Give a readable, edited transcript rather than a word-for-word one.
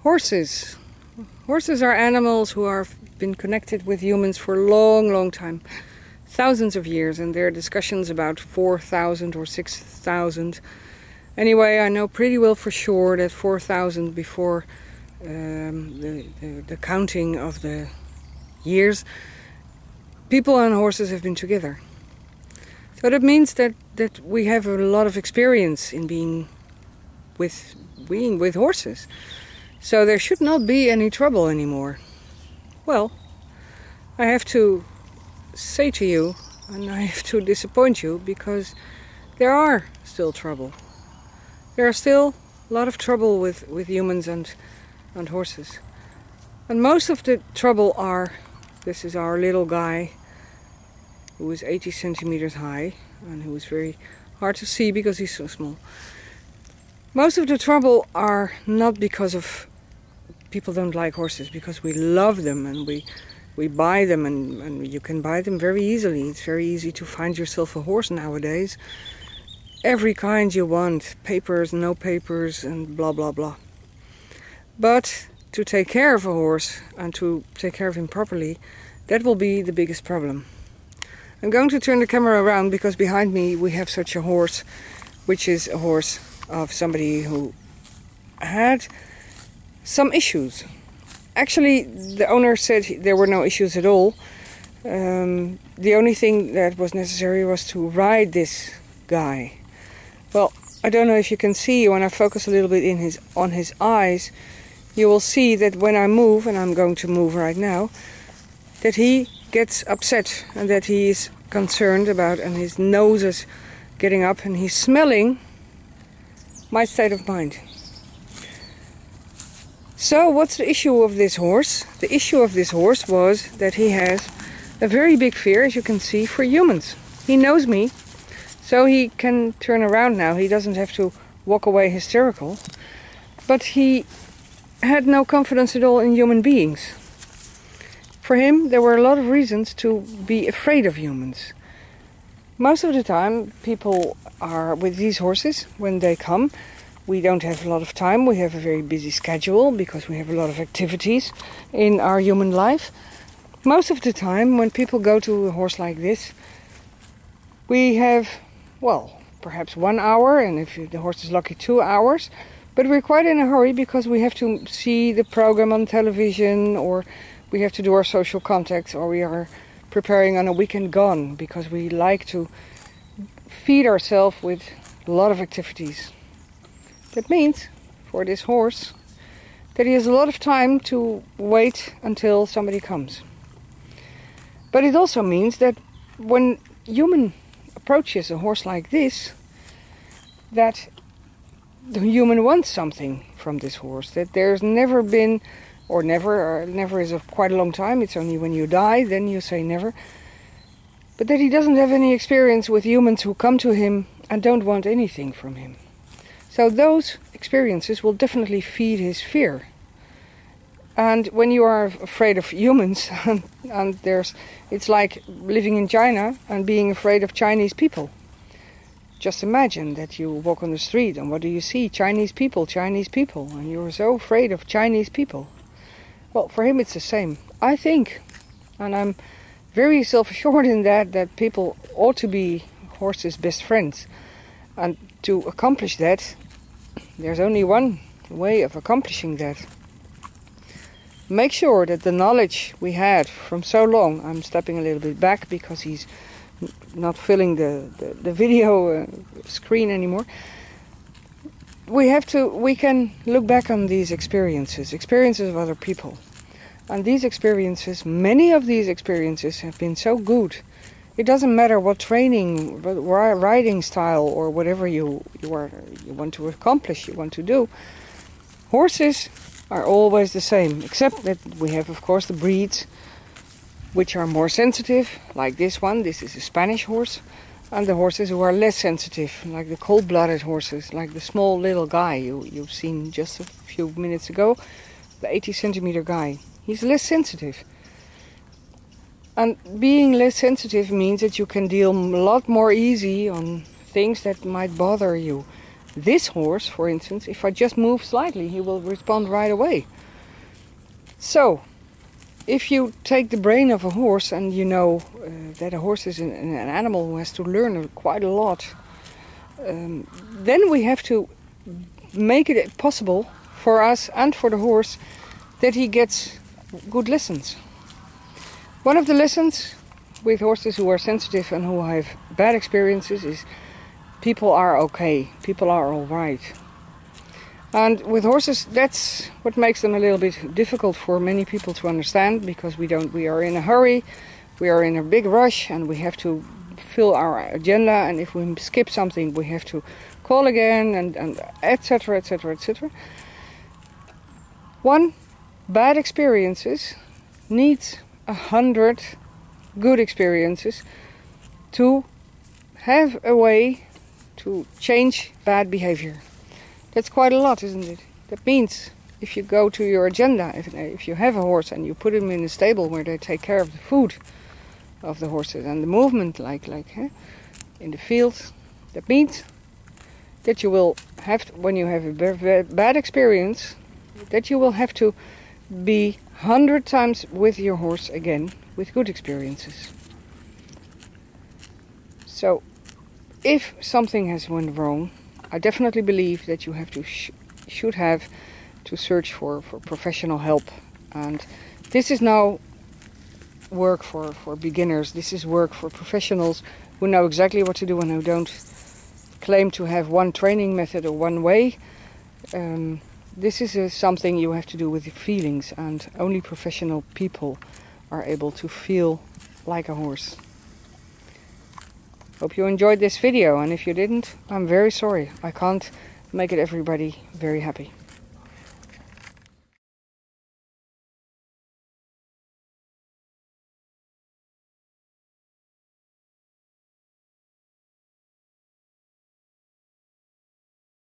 Horses. Horses are animals who have been connected with humans for a long, long time. Thousands of years, and there are discussions about 4,000 or 6,000. Anyway, I know pretty well for sure that 4,000 before the counting of the years, people and horses have been together. So that means that we have a lot of experience in being with horses. So there should not be any trouble anymore. Well, I have to say to you, and I have to disappoint you, because there are still trouble. There are still a lot of trouble with humans and horses. And most of the trouble are, this is our little guy who is 80 centimeters high and who is very hard to see because he's so small. Most of the trouble are not because of people don't like horses, because we love them and we buy them, and you can buy them very easily. It's very easy to find yourself a horse nowadays. Every kind you want, papers, no papers, and blah blah blah. But to take care of a horse and to take care of him properly, that will be the biggest problem. I'm going to turn the camera around because behind me we have such a horse, which is a horse of somebody who had some issues. Actually, the owner said there were no issues at all. The only thing that was necessary was to ride this guy. Well, I don't know if you can see, when I focus a little bit on his eyes, you will see that when I move, and I'm going to move right now, that he gets upset and that he is concerned about, and his nose is getting up and he's smelling my state of mind. So what's the issue of this horse? The issue of this horse was that he has a very big fear, as you can see, for humans. He knows me, so he can turn around now. He doesn't have to walk away hysterical. But he had no confidence at all in human beings. For him, there were a lot of reasons to be afraid of humans. Most of the time, people are with these horses when they come. We don't have a lot of time. We have a very busy schedule because we have a lot of activities in our human life. Most of the time, when people go to a horse like this, we have, well, perhaps 1 hour, and if the horse is lucky, 2 hours. But we're quite in a hurry because we have to see the program on television, or we have to do our social contacts, or we are preparing on a weekend gone because we like to feed ourselves with a lot of activities. That means, for this horse, that he has a lot of time to wait until somebody comes. But it also means that when human approaches a horse like this, that the human wants something from this horse, that there's never been, or never is quite a long time, it's only when you die, then you say never, but that he doesn't have any experience with humans who come to him and don't want anything from him. So those experiences will definitely feed his fear. And when you are afraid of humans, and it's like living in China and being afraid of Chinese people. Just imagine that you walk on the street and what do you see? Chinese people, and you're so afraid of Chinese people. Well, for him it's the same. I think, and I'm very self-assured in that people ought to be horses' best friends. And to accomplish that, there's only one way of accomplishing that. Make sure that the knowledge we had from so long, I'm stepping a little bit back because he's not filling the video screen anymore. We can look back on these experiences of other people. And these experiences, many of these experiences have been so good. It doesn't matter what training, riding style, or whatever you want to accomplish, you want to do. Horses are always the same, except that we have, of course, the breeds which are more sensitive, like this one. This is a Spanish horse. And the horses who are less sensitive, like the cold-blooded horses, like the small little guy you've seen just a few minutes ago, the 80 centimeter guy. He's less sensitive. And being less sensitive means that you can deal a lot more easy on things that might bother you. this horse, for instance, if I just move slightly, he will respond right away. So, if you take the brain of a horse and you know that a horse is an animal who has to learn quite a lot, then we have to make it possible for us and for the horse that he gets good lessons. One of the lessons with horses who are sensitive and who have bad experiences is people are okay, people are all right. And with horses, that's what makes them a little bit difficult for many people to understand, because we are in a hurry, we are in a big rush, and we have to fill our agenda, and if we skip something we have to call again, and etc, etc, etc. One bad experiences needs 100 good experiences to have a way to change bad behavior. That's quite a lot, isn't it? That means if you go to your agenda, if you have a horse and you put him in a stable where they take care of the food of the horses and the movement, like in the field, that means that you will have to, when you have a bad experience, that you will have to be 100 times with your horse again with good experiences. So if something has went wrong, I definitely believe that you have to should have to search for professional help. And this is now work for beginners. This is work for professionals who know exactly what to do and who don't claim to have one training method or one way. This is something you have to do with your feelings, and only professional people are able to feel like a horse. Hope you enjoyed this video, and if you didn't, I'm very sorry. I can't make it everybody very happy.